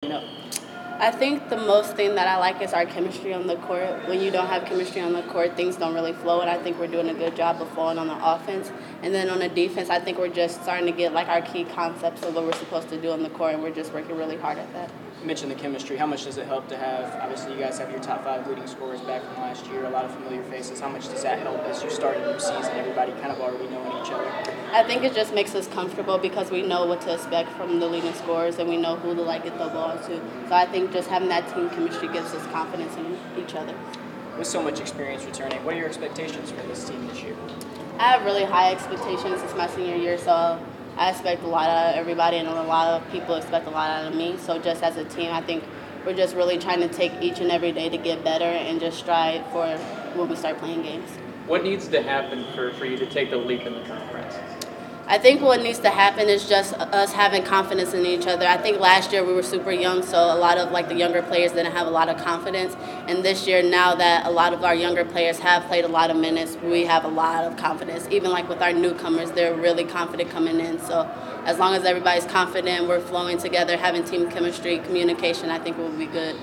No. I think the most thing that I like is our chemistry on the court. When you don't have chemistry on the court, things don't really flow, and I think we're doing a good job of flowing on the offense. And then on the defense, I think we're just starting to get like our key concepts of what we're supposed to do on the court, and we're just working really hard at that. You mentioned the chemistry. How much does it help to have, obviously you guys have your top 5 leading scorers back from last year, a lot of familiar faces. How much does that help as you start a new season, everybody kind of already knowing each other? I think it just makes us comfortable because we know what to expect from the leading scorers and we know who to get the ball to. So I think just having that team chemistry gives us confidence in each other. With so much experience returning, what are your expectations for this team this year? I have really high expectations. It's my senior year, so I expect a lot out of everybody, and a lot of people expect a lot out of me. So just as a team, I think we're just really trying to take each and every day to get better and just strive for when we start playing games. What needs to happen for you to take the leap in the conference? I think what needs to happen is just us having confidence in each other. I think last year we were super young, so a lot of the younger players didn't have a lot of confidence. And this year, now that a lot of our younger players have played a lot of minutes, we have a lot of confidence. Even with our newcomers, they're really confident coming in. So as long as everybody's confident, we're flowing together, having team chemistry, communication, I think we'll be good.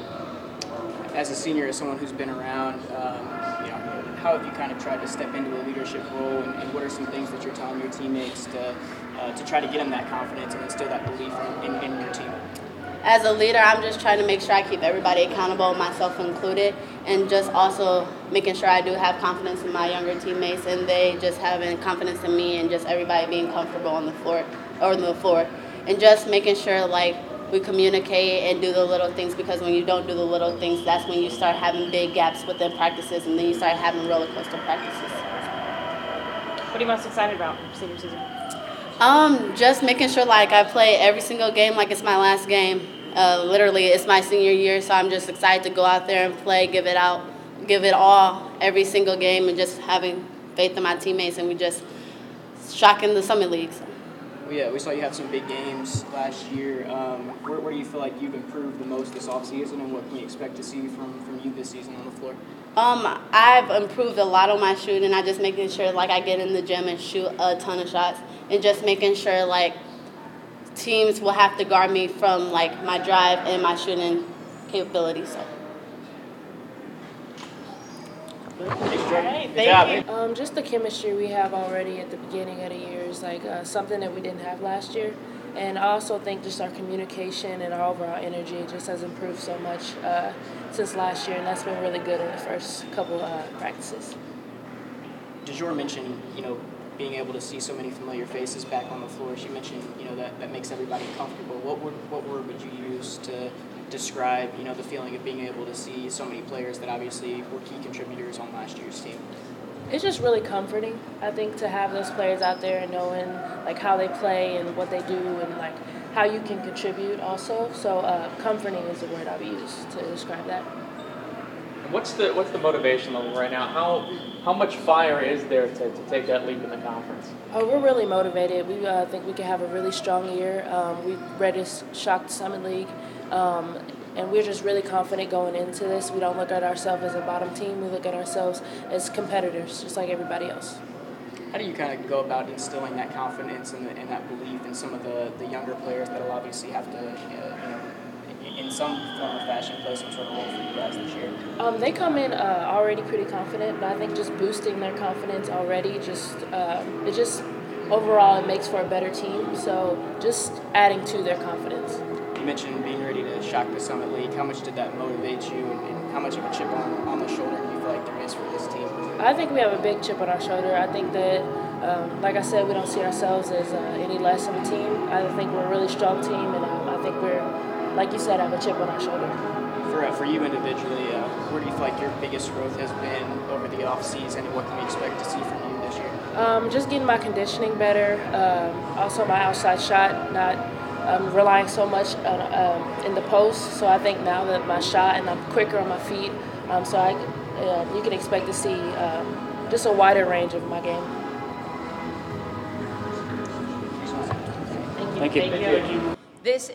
As a senior, as someone who's been around, how have you kind of tried to step into a leadership role, and what are some things that you're telling your teammates to try to get them that confidence and instill that belief in your team? As a leader, I'm just trying to make sure I keep everybody accountable, myself included, and just also making sure I do have confidence in my younger teammates and they just having confidence in me and just everybody being comfortable on the floor, and just making sure we communicate and do the little things, because when you don't do the little things, that's when you start having big gaps within practices, and then you start having roller coaster practices. What are you most excited about for senior season? Just making sure I play every single game like it's my last game. Literally, it's my senior year, so I'm just excited to go out there and play, give it all every single game, and just having faith in my teammates, and we just shocking the Summit Leagues. Yeah, we saw you have some big games last year. Where do you feel like you've improved the most this offseason, and what can we expect to see from you this season on the floor? I've improved a lot on my shooting. I just making sure I get in the gym and shoot a ton of shots, and just making sure teams will have to guard me from my drive and my shooting capabilities. So. Thank you. Just the chemistry we have already at the beginning of the year is something that we didn't have last year. And I also think just our communication and our overall energy just has improved so much since last year, and that's been really good in the first couple practices. DeJour mentioned, being able to see so many familiar faces back on the floor. She mentioned, that makes everybody comfortable. What word would you use to describe, the feeling of being able to see so many players that obviously were key contributors on last year's team? It's just really comforting, I think, to have those players out there and knowing how they play and what they do and how you can contribute also. So comforting is the word I would use to describe that. What's the motivation level right now? How much fire is there to take that leap in the conference? Oh, we're really motivated. We think we can have a really strong year. We've ready to shock the Summit League. And we're just really confident going into this. We don't look at ourselves as a bottom team. We look at ourselves as competitors, just like everybody else. How do you kind of go about instilling that confidence and that belief in some of the younger players that will obviously have to, in some form or fashion, play some sort of role for you guys this year? They come in already pretty confident, but I think just boosting their confidence already, it just overall it makes for a better team. So just adding to their confidence. You mentioned being ready to shock the Summit League. How much did that motivate you, and how much of a chip on the shoulder do you feel like there is for this team? I think we have a big chip on our shoulder. I think that, like I said, we don't see ourselves as any less of a team. I think we're a really strong team, and I think we're, like you said, have a chip on our shoulder. For you individually, where do you feel like your biggest growth has been over the off season, and what can we expect to see from you this year? Just getting my conditioning better. Also, my outside shot, not relying so much on, in the post. So I think now that my shot and I'm quicker on my feet, you can expect to see just a wider range of my game. Thank you. This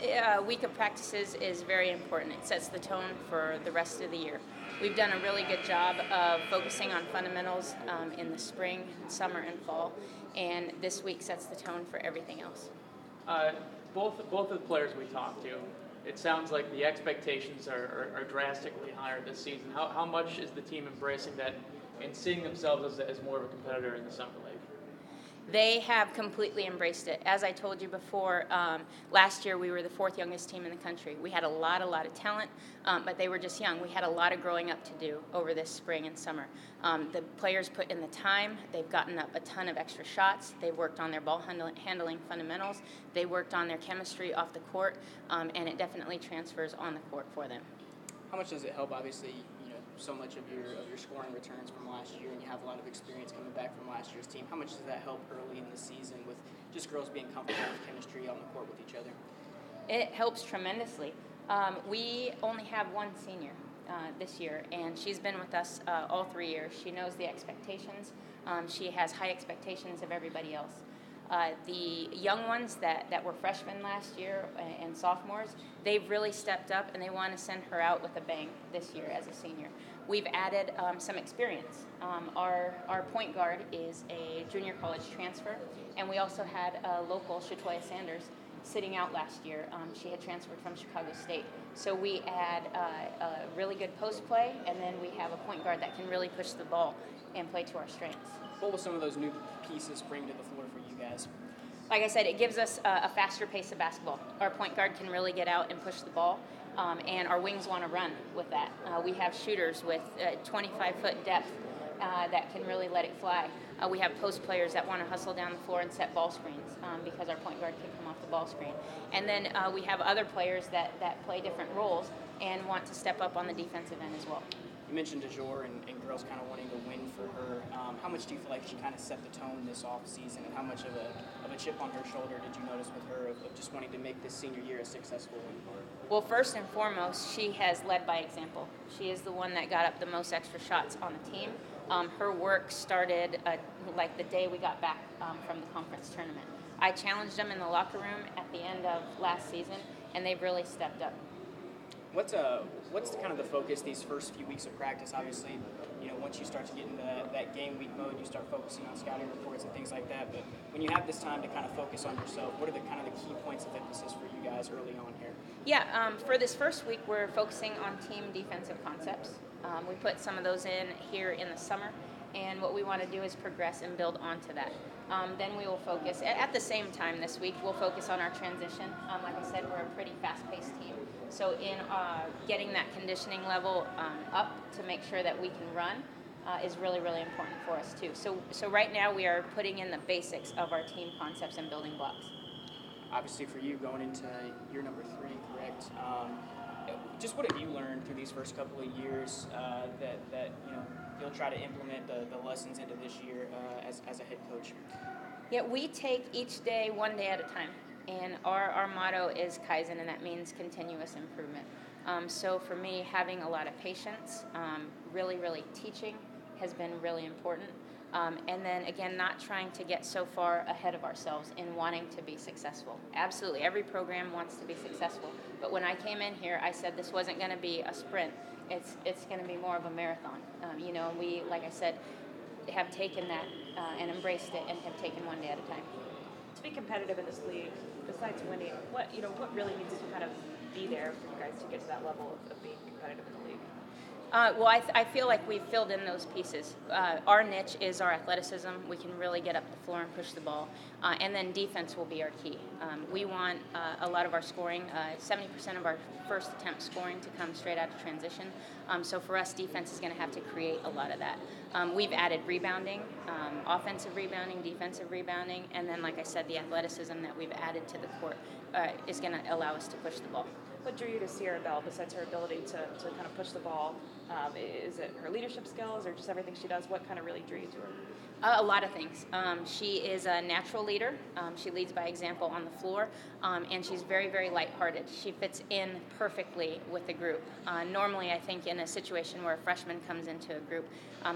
week of practices is very important. It sets the tone for the rest of the year. We've done a really good job of focusing on fundamentals in the spring, summer, and fall, and this week sets the tone for everything else. Both of the players we talked to it sounds like the expectations are drastically higher this season. How much is the team embracing that and seeing themselves as more of a competitor in the Summer League? They have completely embraced it. As I told you before, last year we were the fourth youngest team in the country. We had a lot of talent, but they were just young. We had a lot of growing up to do over this spring and summer. The players put in the time. They've gotten up a ton of extra shots. They worked on their ball handling fundamentals. They worked on their chemistry off the court, and it definitely transfers on the court for them. How much does it help? Obviously, so much of your scoring returns from last year, and you have a lot of experience coming back from last year's team. How much does that help early in the season with just girls being comfortable with chemistry on the court with each other? It helps tremendously. We only have one senior this year, and she's been with us all 3 years. She knows the expectations. She has high expectations of everybody else. The young ones that were freshmen last year and sophomores, they've really stepped up, and they want to send her out with a bang this year as a senior. We've added some experience. Our point guard is a junior college transfer, and we also had a local, Shatoya Sanders, sitting out last year. She had transferred from Chicago State. So we add a really good post play, and then we have a point guard that can really push the ball and play to our strengths. What will some of those new pieces bring to the floor for you guys? Like I said, it gives us a faster pace of basketball. Our point guard can really get out and push the ball, and our wings want to run with that. We have shooters with 25-foot depth that can really let it fly. We have post players that want to hustle down the floor and set ball screens because our point guard can come off the ball screen. And then we have other players that play different roles and want to step up on the defensive end as well. You mentioned DeJour and girls kind of wanting to win for her. How much do you feel like she kind of set the tone this off season, and how much of a chip on her shoulder did you notice with her of just wanting to make this senior year a successful one? Well, first and foremost, she has led by example. She is the one that got up the most extra shots on the team. Her work started like the day we got back from the conference tournament. I challenged them in the locker room at the end of last season, and they've really stepped up. What's kind of the focus these first few weeks of practice? Obviously, once you start to get into that game week mode, you start focusing on scouting reports and things like that. But when you have this time to kind of focus on yourself, what are the kind of the key points of emphasis for you guys early on here? Yeah, for this first week, we're focusing on team defensive concepts. We put some of those in here in the summer, and what we want to do is progress and build onto that. Then we will focus, at the same time this week, we'll focus on our transition. Like I said, we're a pretty fast-paced team. So in getting that conditioning level up to make sure that we can run is really, really important for us too. So right now we are putting in the basics of our team concepts and building blocks. Obviously for you going into year number 3, correct? Just what have you learned through these first couple of years that you'll try to implement the lessons into this year as a head coach? Yeah, we take each day one day at a time. And our motto is Kaizen, and that means continuous improvement. So for me, having a lot of patience, really, really teaching has been really important. And then, again, not trying to get so far ahead of ourselves in wanting to be successful. Absolutely, every program wants to be successful. But when I came in here, I said this wasn't going to be a sprint. It's going to be more of a marathon. And we, like I said, have taken that and embraced it and have taken one day at a time. To be competitive in this league, besides winning, what really needs to kind of be there for you guys to get to that level of being competitive in the league? Well, I feel like we've filled in those pieces. Our niche is our athleticism. We can really get up the floor and push the ball. And then defense will be our key. We want a lot of our scoring, 70% of our first attempt scoring to come straight out of transition. So for us, defense is going to have to create a lot of that. We've added rebounding, offensive rebounding, defensive rebounding, and then, like I said, the athleticism that we've added to the court is going to allow us to push the ball. What drew you to Sierra Bell besides her ability to kind of push the ball? Is it her leadership skills or just everything she does? What kind of really drew you to her? A lot of things. She is a natural leader. She leads by example on the floor, and she's very, very lighthearted. She fits in perfectly with the group. Normally, I think in a situation where a freshman comes into a group,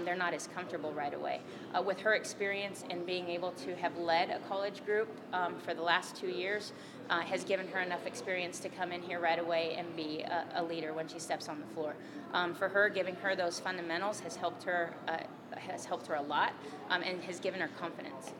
they're not as comfortable right away. With her experience and being able to have led a college group for the last 2 years, has given her enough experience to come in here right away and be a leader when she steps on the floor. For her, giving her those fundamentals has helped her a lot and has given her confidence.